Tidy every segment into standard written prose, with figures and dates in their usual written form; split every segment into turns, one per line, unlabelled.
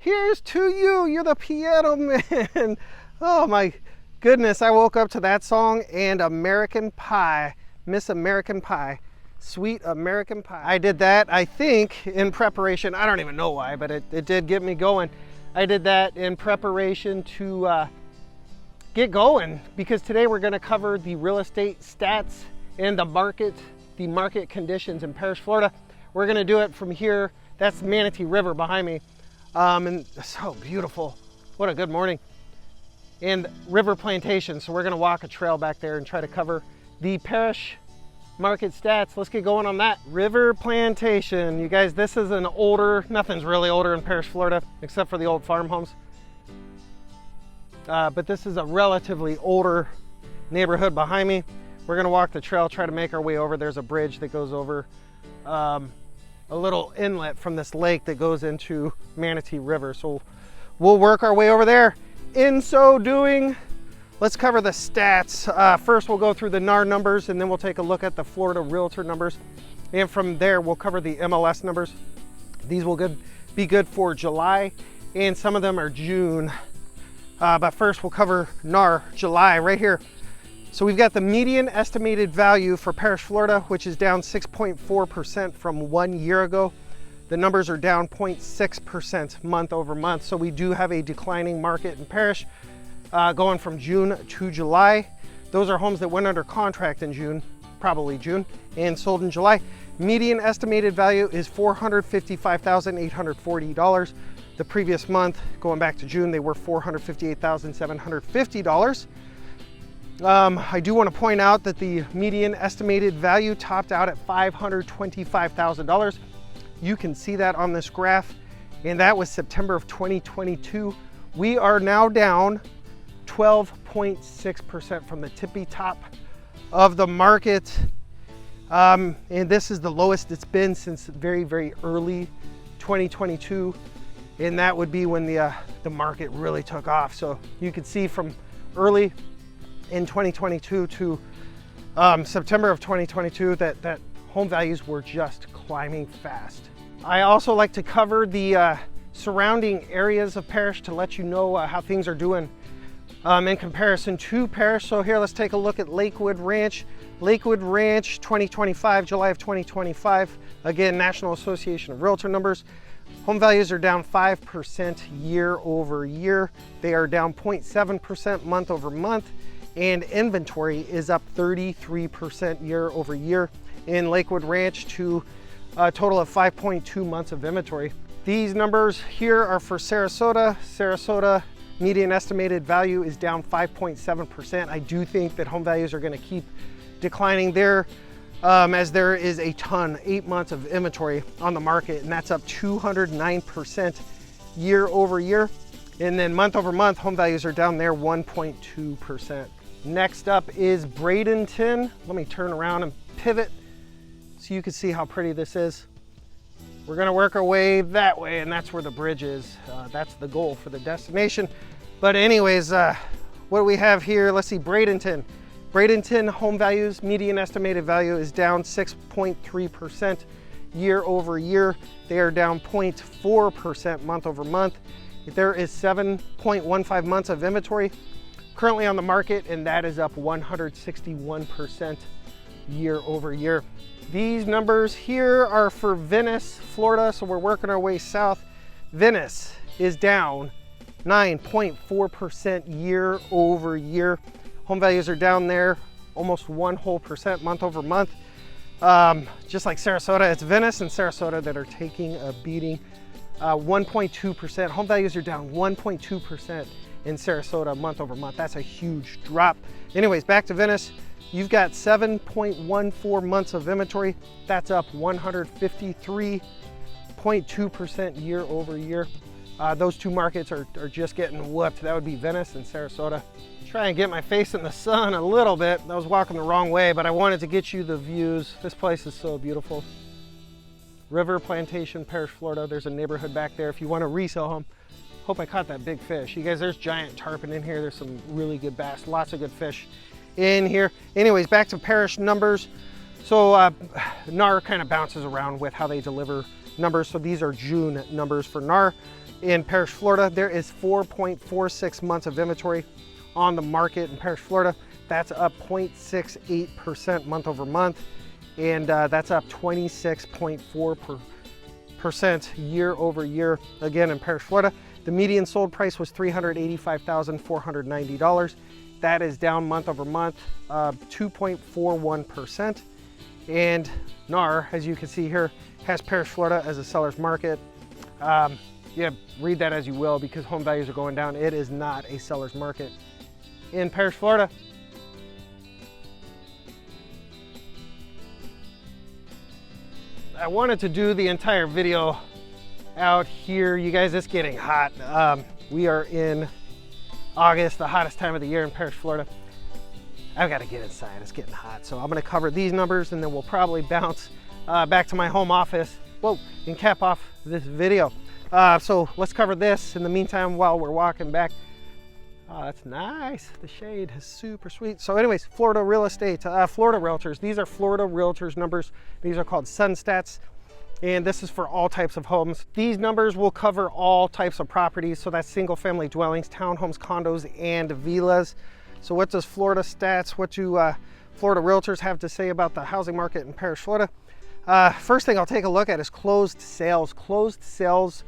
Here's to you, you're the piano man. Oh my goodness, I woke up to that song and American Pie, Miss American Pie, Sweet American Pie. I did that, I think, in preparation. I don't even know why, but it did get me going. I did that in preparation to get going, because today we're going to cover the real estate stats and the market conditions in Parrish, Florida. We're going to do it from here. That's Manatee River behind me. And so beautiful. What a good morning. And river plantation. So we're going to walk a trail back there and try to cover the Parrish market stats. Let's get going on that. River plantation. You guys, this is an older, nothing's really older in Parrish, Florida, except for the old farmhomes. But this is a relatively older neighborhood behind me. We're going to walk the trail, try to make our way over. There's a bridge that goes over a little inlet from this lake that goes into Manatee River. So we'll work our way over there. In so doing, let's cover the stats. First, we'll go through the NAR numbers, and then we'll take a look at the Florida Realtor numbers. And from there, we'll cover the MLS numbers. These will be good for July, and some of them are June. But first, we'll cover NAR July right here. So we've got the median estimated value for Parrish, Florida, which is down 6.4% from 1 year ago. The numbers are down 0.6% month over month. So we do have a declining market in Parrish going from June to July. Those are homes that went under contract in June, probably June, and sold in July. Median estimated value is $455,840. The previous month, going back to June, they were $458,750. I do want to point out that the median estimated value topped out at $525,000. You can see that on this graph, and that was September of 2022. We are now down 12.6% from the tippy top of the market. And this is the lowest it's been since very, very early 2022. And that would be when the market really took off. So you can see from early in 2022 to September of 2022 that home values were just climbing fast. I also like to cover the surrounding areas of Parrish to let you know how things are doing in comparison to Parrish. So here, let's take a look at Lakewood Ranch. Lakewood Ranch 2025, July of 2025. Again, National Association of Realtor numbers. Home values are down 5% year over year. They are down 0.7% month over month. And inventory is up 33% year over year in Lakewood Ranch to a total of 5.2 months of inventory. These numbers here are for Sarasota. Sarasota median estimated value is down 5.7%. I do think that home values are going to keep declining there as there is a ton, 8 months of inventory on the market, and that's up 209% year over year. And then month over month, home values are down there 1.2%. Next up is Bradenton. Let me turn around and pivot so you can see how pretty this is. We're gonna work our way that way, and that's where the bridge is. That's the goal for the destination. But anyways, what do we have here? Let's see, Bradenton. Bradenton home values, median estimated value is down 6.3% year over year. They are down 0.4% month over month. There is 7.15 months of inventory currently on the market, and that is up 161% year over year. These numbers here are for Venice, Florida, so we're working our way south. Venice is down 9.4% year over year. Home values are down there almost 1% month over month. Just like Sarasota, it's Venice and Sarasota that are taking a beating. 1.2%. Home values are down 1.2% in Sarasota month over month. That's a huge drop. Anyways, back to Venice. You've got 7.14 months of inventory. That's up 153.2% year over year. Those two markets are just getting whooped. That would be Venice and Sarasota. Try and get my face in the sun a little bit. I was walking the wrong way, but I wanted to get you the views. This place is so beautiful. River Plantation, Parrish, Florida. There's a neighborhood back there if you want a resale home. Hope I caught that big fish. You guys, there's giant tarpon in here. There's some really good bass, lots of good fish in here. Anyways, back to Parrish numbers. So NAR kind of bounces around with how they deliver numbers. So these are June numbers for NAR. in Parrish, Florida. There is 4.46 months of inventory on the market in Parrish, Florida. That's up 0.68% month over month, and that's up 26.4% year over year. Again, in Parrish, Florida, the median sold price was $385,490. That is down month over month, 2.41%. And NAR, as you can see here, has Parrish, Florida as a seller's market. Yeah, read that as you will, because home values are going down. It is not a seller's market in Parrish, Florida. I wanted to do the entire video out here. You guys, it's getting hot. We are in August, the hottest time of the year in Parrish, Florida. I've got to get inside, it's getting hot. So I'm gonna cover these numbers and then we'll probably bounce back to my home office, and cap off this video. So let's cover this in the meantime while we're walking back. Oh, that's nice. The shade is super sweet. So anyways, Florida real estate, Florida Realtors. These are Florida Realtors numbers. These are called Sun Stats, and this is for all types of homes. These numbers will cover all types of properties. So that's single family dwellings, townhomes, condos, and villas. So what does Florida Stats, what do Florida Realtors have to say about the housing market in Parrish, Florida? First thing I'll take a look at is closed sales. Closed sales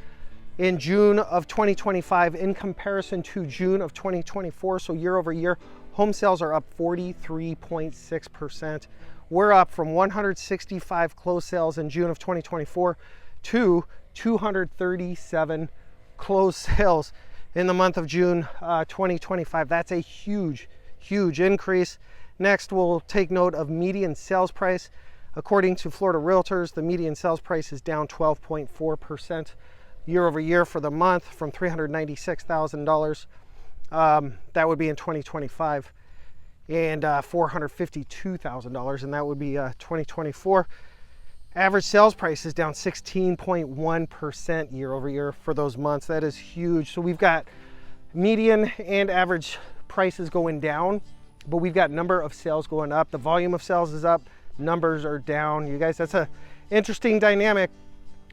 in June of 2025 in comparison to June of 2024. So year over year, home sales are up 43.6%. We're up from 165 closed sales in June of 2024 to 237 closed sales in the month of June 2025. That's a huge, huge increase. Next, we'll take note of median sales price. According to Florida Realtors, the median sales price is down 12.4% year over year for the month, from $396,000. That would be in 2025, and $452,000, and that would be 2024. Average sales price is down 16.1% year over year for those months. That is huge. So we've got median and average prices going down, but we've got number of sales going up. The volume of sales is up, numbers are down. You guys, that's a interesting dynamic.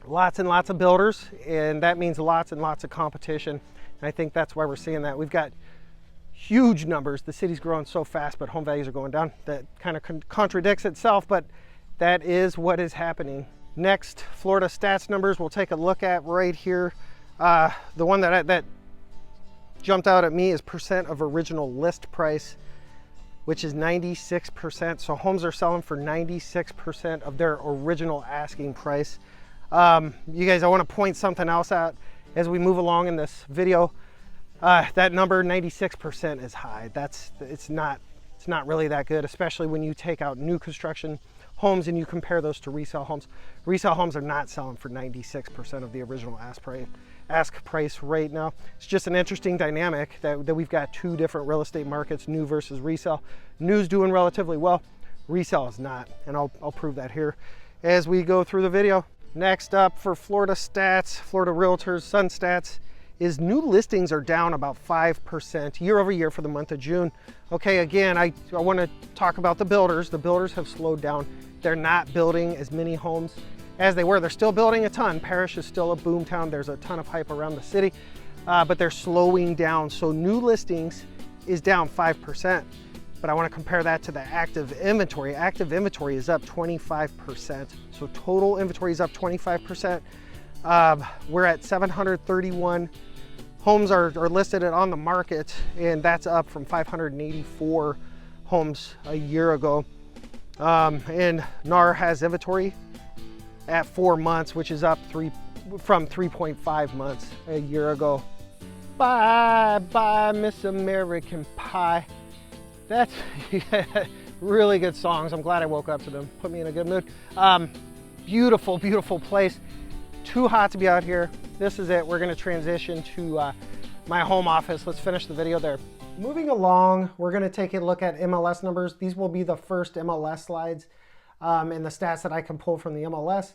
Lots and lots of builders, and that means lots and lots of competition. And I think that's why we're seeing that. We've got huge numbers. The city's growing so fast, but home values are going down. That kind of contradicts itself, but that is what is happening. Next, Florida Stats numbers we'll take a look at right here. The one that jumped out at me is percent of original list price, which is 96%. So homes are selling for 96% of their original asking price. You guys, I want to point something else out as we move along in this video. That number 96% is high. It's not really that good, especially when you take out new construction homes and you compare those to resale homes. Resale homes are not selling for 96% of the original ask price right now. It's just an interesting dynamic that we've got two different real estate markets, new versus resale. New's doing relatively well, resale is not, and I'll prove that here as we go through the video. Next up for Florida Stats, Florida Realtors, Sun Stats, is new listings are down about 5% year over year for the month of June. Okay, again, I want to talk about the builders. The builders have slowed down. They're not building as many homes as they were. They're still building a ton. Parrish is still a boom town. There's a ton of hype around the city, but they're slowing down. So new listings is down 5. But I want to compare that to the active inventory. Active inventory is up 25%. So total inventory is up 25%. We're at 731 homes are listed on the market, and that's up from 584 homes a year ago. And NAR has inventory at 4 months, which is up from 3.5 months a year ago. Bye, bye, Miss American Pie. That's really good songs. I'm glad I woke up to them. Put me in a good mood. Beautiful, beautiful place. Too hot to be out here. This is it. We're going to transition to my home office. Let's finish the video there. Moving along, we're going to take a look at MLS numbers. These will be the first MLS slides and the stats that I can pull from the MLS.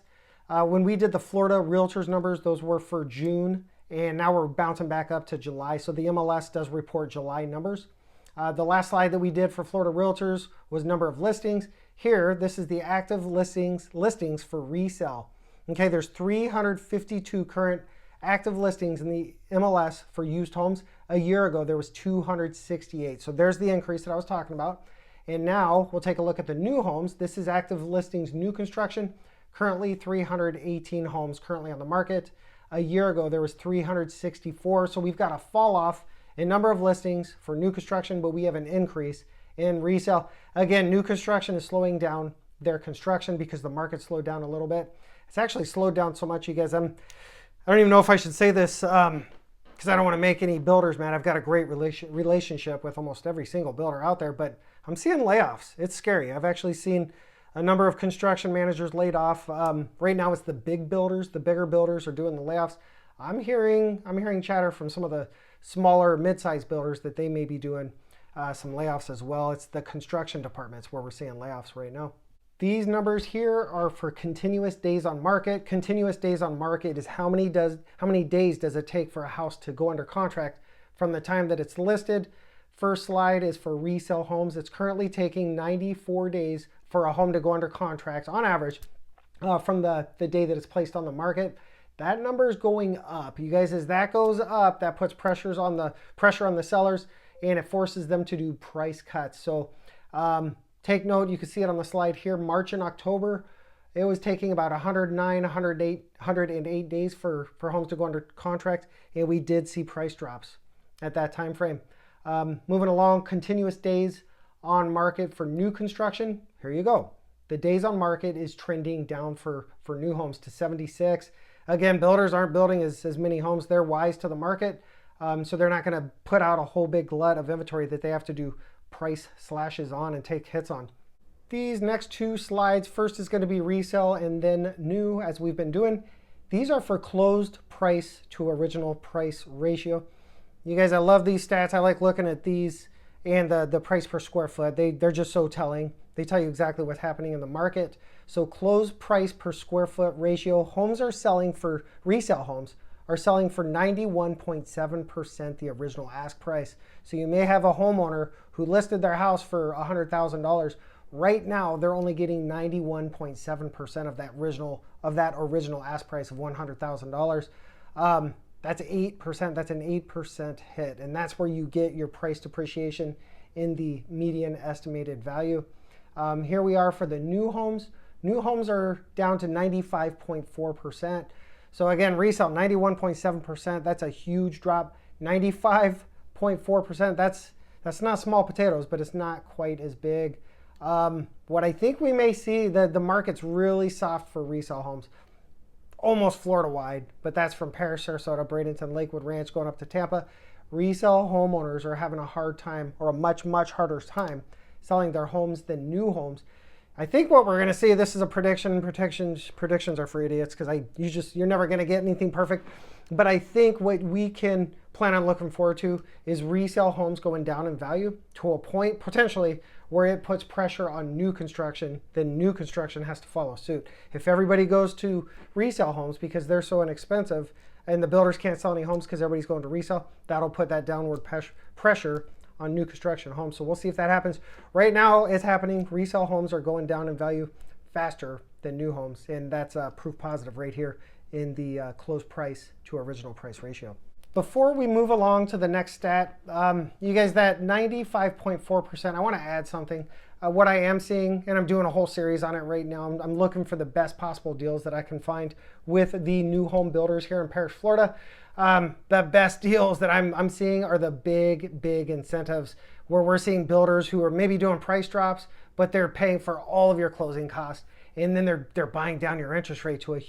When we did the Florida Realtors numbers, those were for June, and now we're bouncing back up to July. So the MLS does report July numbers. The last slide that we did for Florida Realtors was number of listings. Here, this is the active listings for resale. Okay, there's 352 current active listings in the MLS for used homes. A year ago, there was 268. So there's the increase that I was talking about. And now we'll take a look at the new homes. This is active listings, new construction. Currently 318 homes currently on the market. A year ago, there was 364. So we've got a fall off in number of listings for new construction, but we have an increase in resale. Again, new construction is slowing down their construction because the market slowed down a little bit. It's actually slowed down so much, you guys. I don't even know if I should say this because I don't want to make any builders mad. I've got a great relationship with almost every single builder out there, but I'm seeing layoffs. It's scary. I've actually seen a number of construction managers laid off. Right now, it's the big builders. The bigger builders are doing the layoffs. I'm hearing chatter from some of the smaller, mid-sized builders that they may be doing some layoffs as well. It's the construction departments where we're seeing layoffs right now. These numbers here are for continuous days on market. Continuous days on market is how many days does it take for a house to go under contract from the time that it's listed. First slide is for resale homes. It's currently taking 94 days for a home to go under contract on average from the day that it's placed on the market. That number is going up. You guys, as that goes up, that puts pressure on the sellers, and it forces them to do price cuts. So take note, you can see it on the slide here. March and October, it was taking about 108 days for homes to go under contract, and we did see price drops at that time frame. Moving along, continuous days on market for new construction. Here you go. The days on market is trending down for new homes to 76. Again, builders aren't building as many homes. They're wise to the market, so they're not going to put out a whole big glut of inventory that they have to do price slashes on and take hits on. These next two slides, first is going to be resale and then new, as we've been doing. These are for closed price to original price ratio. You guys, I love these stats. I like looking at these and the price per square foot. They're just so telling. They tell you exactly what's happening in the market. So closed price per square foot ratio, homes are selling for, resale homes are selling for 91.7% the original ask price. So you may have a homeowner who listed their house for $100,000. Right now, they're only getting 91.7% of that original ask price of $100,000. That's 8%. That's an 8% hit, and that's where you get your price depreciation in the median estimated value. Here we are for the new homes. New homes are down to 95.4%. So again, resale 91.7%. That's a huge drop. 95.4%. That's not small potatoes, but it's not quite as big. What I think we may see, the market's really soft for resale homes, almost Florida wide, but that's from Parrish, Sarasota, Bradenton, Lakewood Ranch, going up to Tampa. Resale homeowners are having a hard time, or a much, much harder time selling their homes than new homes. I think what we're going to see, this is a prediction. Predictions are for idiots because you're never going to get anything perfect. But I think what we can plan on looking forward to is resale homes going down in value to a point potentially where it puts pressure on new construction. Then new construction has to follow suit. If everybody goes to resale homes because they're so inexpensive and the builders can't sell any homes because everybody's going to resale, that'll put that downward pressure on new construction homes. So we'll see if that happens. Right now it's happening. Resale homes are going down in value faster than new homes, and that's proof positive right here in the closed price to original price ratio. Before we move along to the next stat, you guys, that 95.4%, I want to add something. What I am seeing, and I'm doing a whole series on it right now, I'm looking for the best possible deals that I can find with the new home builders here in Parrish, Florida. The best deals that I'm seeing are the big incentives where we're seeing builders who are maybe doing price drops, but they're paying for all of your closing costs. And then they're buying down your interest rate to a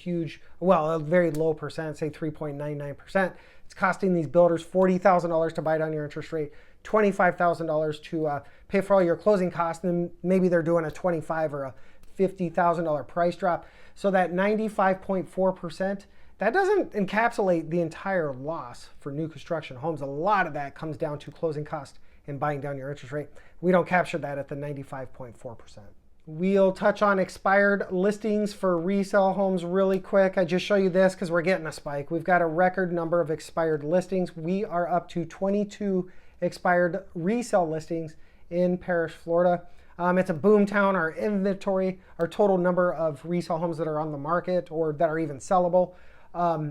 very low percent, say 3.99%. It's costing these builders $40,000 to buy down your interest rate, $25,000 to pay for all your closing costs, and then maybe they're doing a $25,000 or a $50,000 price drop. So that 95.4%, that doesn't encapsulate the entire loss for new construction homes. A lot of that comes down to closing costs and buying down your interest rate. We don't capture that at the 95.4%. We'll touch on expired listings for resale homes really quick. I just show you this because we're getting a spike. We've got a record number of expired listings. We are up to 22 expired resale listings in Parrish, Florida. It's a boom town. Our inventory, our total number of resale homes that are on the market or that are even sellable,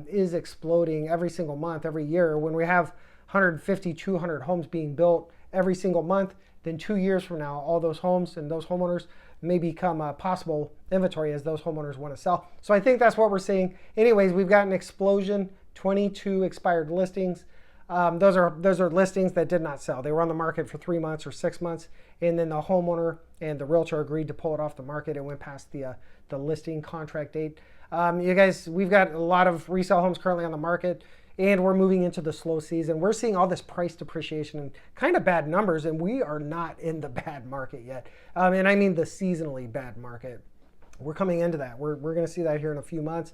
is exploding every single month, every year. When we have 150, 200 homes being built every single month, then 2 years from now, all those homes and those homeowners may become a possible inventory as those homeowners want to sell. So I think that's what we're seeing. Anyways, we've got an explosion, 22 expired listings. Those are listings that did not sell. They were on the market for 3 months or 6 months, and then the homeowner and the realtor agreed to pull it off the market. It went past the listing contract date. You guys, we've got a lot of resale homes currently on the market, and we're moving into the slow season. We're seeing all this price depreciation and kind of bad numbers, and we are not in the bad market yet. And I mean the seasonally bad market. We're coming into that. We're going to see that here in a few months.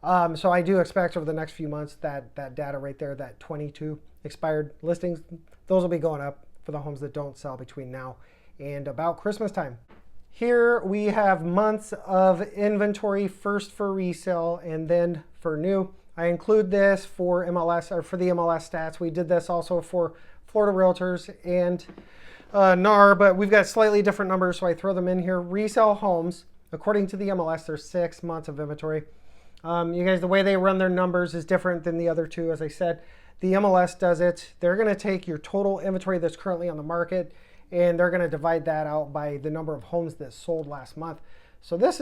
So I do expect over the next few months that data right there, that 22 expired listings, those will be going up for the homes that don't sell between now and about Christmas time. Here we have months of inventory, first for resale and then for new. I include this for MLS, or for the MLS stats. We did this also for Florida Realtors and NAR, but we've got slightly different numbers, so I throw them in here. Resale homes, according to the MLS, there's 6 months of inventory. You guys, the way they run their numbers is different than the other two. As I said, the MLS does it. They're going to take your total inventory that's currently on the market, and they're going to divide that out by the number of homes that sold last month. So this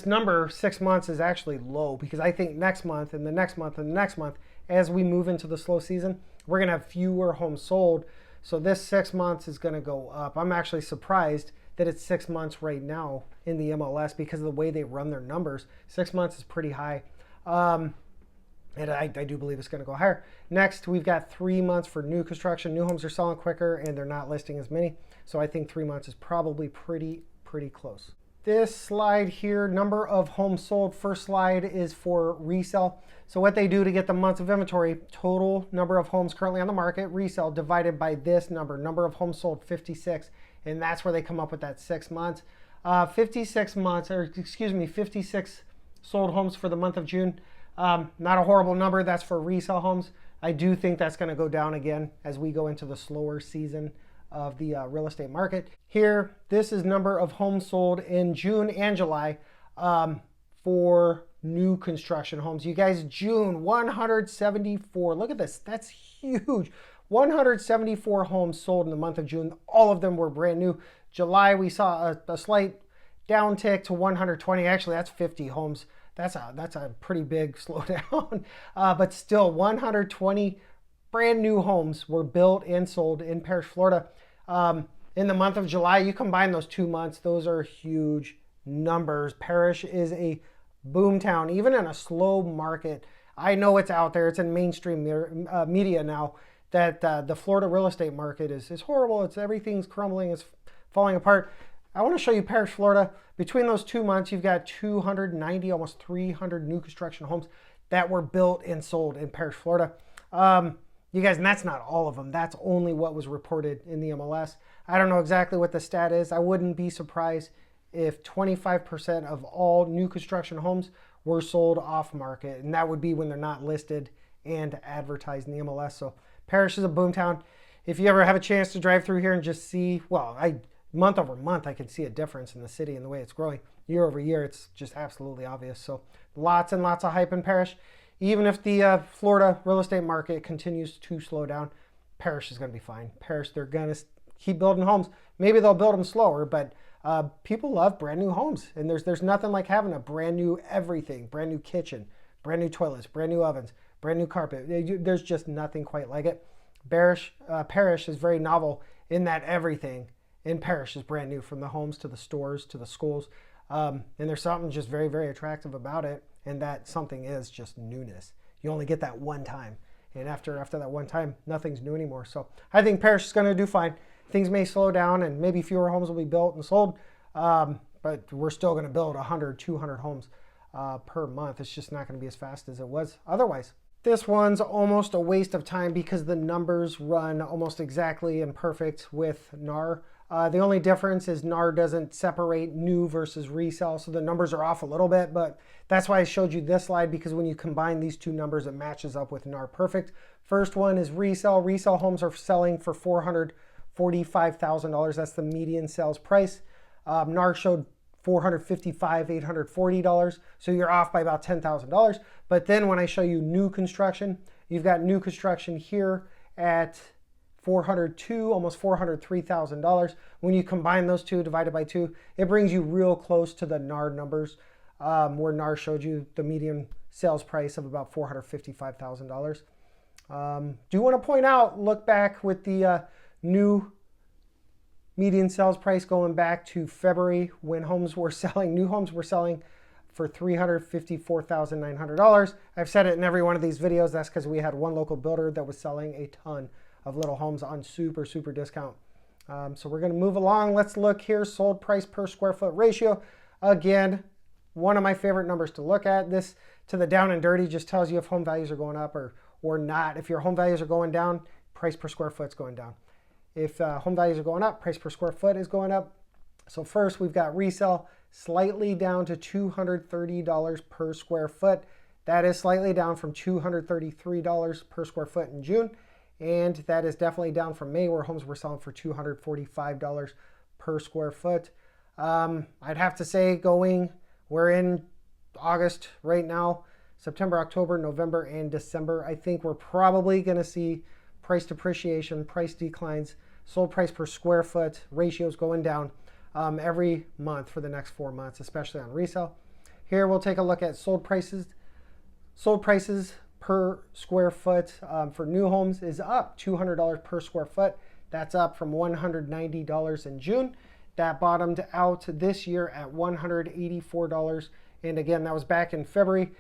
number, 6 months, is actually low, because I think next month and the next month and the next month, as we move into the slow season, we're going to have fewer homes sold. So this 6 months is going to go up. I'm actually surprised that it's 6 months right now in the MLS because of the way they run their numbers. 6 months is pretty high. And I do believe it's going to go higher. Next, we've got 3 months for new construction. New homes are selling quicker and they're not listing as many. So I think 3 months is probably pretty close. This slide here, number of homes sold, first slide is for resale. So what they do to get the months of inventory, total number of homes currently on the market, resale, divided by this number of homes sold, 56. And that's where they come up with that 6 months. 56 sold homes for the month of June. Not a horrible number. That's for resale homes. I do think that's going to go down again as we go into the slower season of the real estate market. Here, this is number of homes sold in June and July for new construction homes. You guys, June, 174. Look at this. That's huge. 174 homes sold in the month of June. All of them were brand new. July, we saw a slight downtick to 120. Actually, that's 50 homes. That's a pretty big slowdown. But still, 120 brand new homes were built and sold in Parrish, Florida. In the month of July, you combine those 2 months, those are huge numbers. Parrish is a boom town, even in a slow market. I know it's out there. It's in mainstream media now that the Florida real estate market is horrible. Everything's crumbling. It's falling apart. I want to show you Parrish, Florida. Between those 2 months, you've got 290, almost 300 new construction homes that were built and sold in Parrish, Florida. You guys, and that's not all of them. That's only what was reported in the MLS. I don't know exactly what the stat is. I wouldn't be surprised if 25% of all new construction homes were sold off market, and that would be when they're not listed and advertised in the MLS. So Parrish is a boom town. If you ever have a chance to drive through here and just see, month over month, I can see a difference in the city and the way it's growing. Year over year, it's just absolutely obvious. So lots and lots of hype in Parrish. Even if the Florida real estate market continues to slow down, Parrish is going to be fine. Parrish, they're going to keep building homes. Maybe they'll build them slower, but people love brand new homes. And there's nothing like having a brand new everything, brand new kitchen, brand new toilets, brand new ovens, brand new carpet. There's just nothing quite like it. Parrish is very novel in that everything in Parrish is brand new, from the homes to the stores to the schools. And there's something just very, very attractive about it. And that something is just newness. You only get that one time. And after that one time, nothing's new anymore. So I think Parrish is going to do fine. Things may slow down and maybe fewer homes will be built and sold. But we're still going to build 100, 200 homes per month. It's just not going to be as fast as it was otherwise. This one's almost a waste of time because the numbers run almost exactly and perfect with NAR. The only difference is NAR doesn't separate new versus resale, so the numbers are off a little bit, but that's why I showed you this slide, because when you combine these two numbers, it matches up with NAR perfect. First one is resale. Resale homes are selling for $445,000. That's the median sales price. NAR showed $455, $840. So you're off by about $10,000. But then when I show you new construction, you've got new construction here at $402, almost $403,000. When you combine those two divided by 2, it brings you real close to the NAR numbers, where NAR showed you the median sales price of about $455,000. Do want to point out, look back with the new median sales price going back to February when homes were selling, new homes were selling for $354,900. I've said it in every one of these videos. That's because we had one local builder that was selling a ton of little homes on super discount. So we're going to move along. Let's look here. Sold price per square foot ratio. Again, one of my favorite numbers to look at. This to the down and dirty just tells you if home values are going up or not. If your home values are going down, price per square foot is going down. If home values are going up, price per square foot is going up. So first we've got resale slightly down to $230 per square foot. That is slightly down from $233 per square foot in June. And that is definitely down from May, where homes were selling for $245 per square foot. I'd have to say we're in August right now, September, October, November, and December. I think we're probably going to see price depreciation, price declines, sold price per square foot ratios going down every month for the next 4 months, especially on resale. Here we'll take a look at sold prices. Sold prices per square foot for new homes is up $200 per square foot. That's up from $190 in June. That bottomed out this year at $184. And again, that was back in February.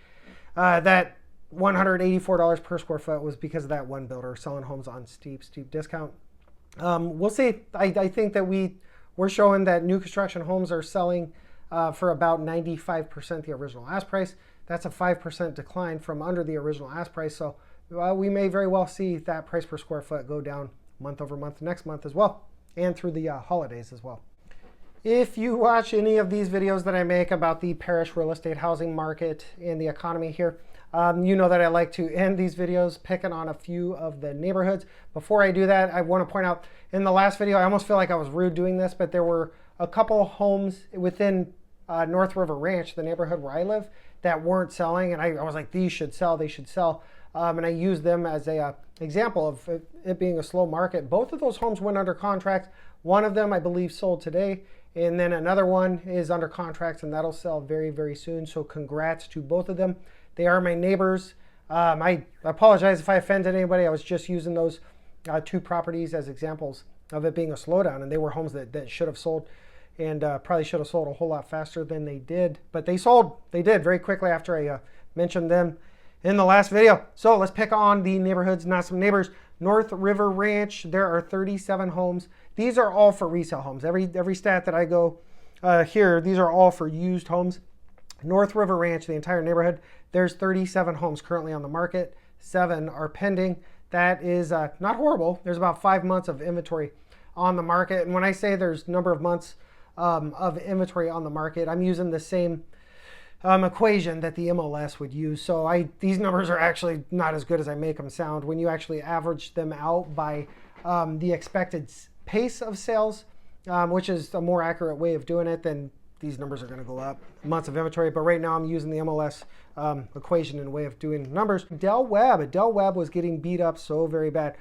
That $184 per square foot was because of that one builder selling homes on steep discount. We'll see. I think that we're showing that new construction homes are selling for about 95% the original ask price. That's a 5% decline from under the original ask price. So we may very well see that price per square foot go down month over month next month as well, and through the holidays as well. If you watch any of these videos that I make about the Parrish real estate housing market and the economy here, you know that I like to end these videos picking on a few of the neighborhoods. Before I do that, I want to point out, in the last video, I almost feel like I was rude doing this, but there were a couple homes within North River Ranch, the neighborhood where I live, that weren't selling. And I was like, these should sell, they should sell. And I used them as a example of it being a slow market. Both of those homes went under contract. One of them, I believe, sold today. And then another one is under contract, and that'll sell very soon. So congrats to both of them. They are my neighbors. I apologize if I offended anybody. I was just using those two properties as examples of it being a slowdown, and they were homes that should have sold, and probably should have sold a whole lot faster than they did. But they sold. They did very quickly after I mentioned them in the last video. So let's pick on the neighborhoods, not some neighbors. North River Ranch, there are 37 homes. These are all for resale homes. Every stat that I go here, these are all for used homes. North River Ranch, the entire neighborhood, there's 37 homes currently on the market. 7 are pending. That is not horrible. There's about 5 months of inventory on the market. And when I say there's number of months of inventory on the market, I'm using the same equation that the MLS would use. So these numbers are actually not as good as I make them sound. When you actually average them out by the expected pace of sales, which is a more accurate way of doing it, then these numbers are going to go up. Months of inventory, but right now I'm using the MLS equation in a way of doing numbers. Del Webb was getting beat up so very bad.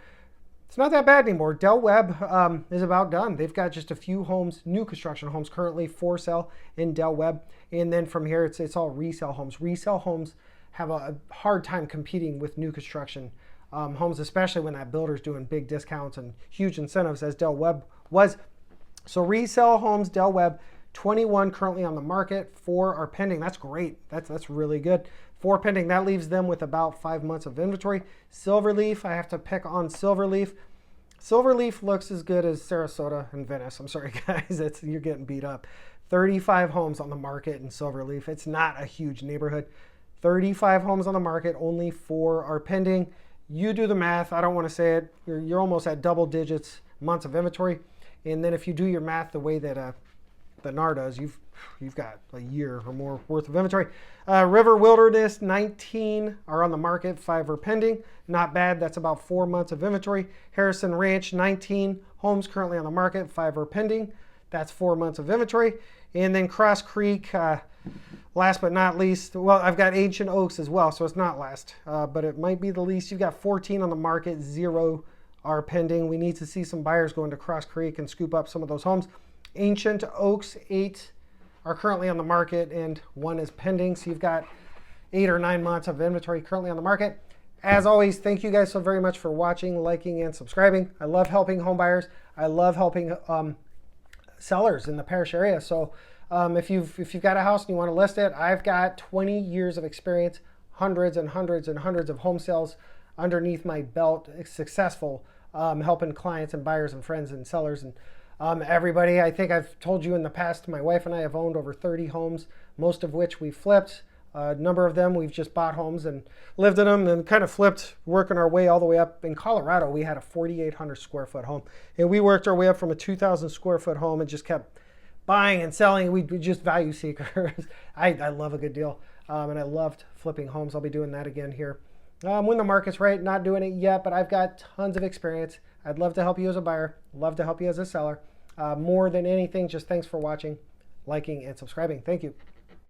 It's not that bad anymore. Del Webb is about done. They've got just a few homes, new construction homes currently for sale in Del Webb. And then from here, it's all resale homes. Resale homes have a hard time competing with new construction homes, especially when that builder's doing big discounts and huge incentives as Del Webb was. So resale homes, Del Webb, 21 currently on the market, 4 are pending. That's great. That's really good. 4 pending. That leaves them with about 5 months of inventory. Silverleaf, I have to pick on Silverleaf. Silverleaf looks as good as Sarasota and Venice. I'm sorry, guys. You're getting beat up. 35 homes on the market in Silverleaf. It's not a huge neighborhood. 35 homes on the market, only 4 are pending. You do the math. I don't want to say it. You're almost at double digits months of inventory. And then if you do your math the way that the NAR does, you've got a year or more worth of inventory. River Wilderness, 19 are on the market, 5 are pending. Not bad. That's about 4 months of inventory. Harrison Ranch, 19 homes currently on the market, 5 are pending. That's 4 months of inventory. And then Cross Creek, last but not least, well, I've got Ancient Oaks as well, so it's not last, but it might be the least. You've got 14 on the market, 0 are pending. We need to see some buyers go into Cross Creek and scoop up some of those homes. Ancient Oaks, 8 are currently on the market and 1 is pending. So you've got 8 or 9 months of inventory currently on the market. As always, thank you guys so very much for watching, liking, and subscribing. I love helping home buyers. I love helping sellers in the Parrish area. So if you've got a house and you want to list it, I've got 20 years of experience, hundreds and hundreds and hundreds of home sales underneath my belt, successful, helping clients and buyers and friends and sellers and everybody. I think I've told you in the past, my wife and I have owned over 30 homes, most of which we flipped. A number of them we've just bought homes and lived in them and kind of flipped, working our way all the way up. In Colorado, we had a 4,800 square foot home, and we worked our way up from a 2,000 square foot home and just kept buying and selling. We just value seekers. I love a good deal, and I loved flipping homes. I'll be doing that again here when the market's right. Not doing it yet, but I've got tons of experience. I'd love to help you as a buyer, love to help you as a seller. More than anything, just thanks for watching, liking, and subscribing. Thank you.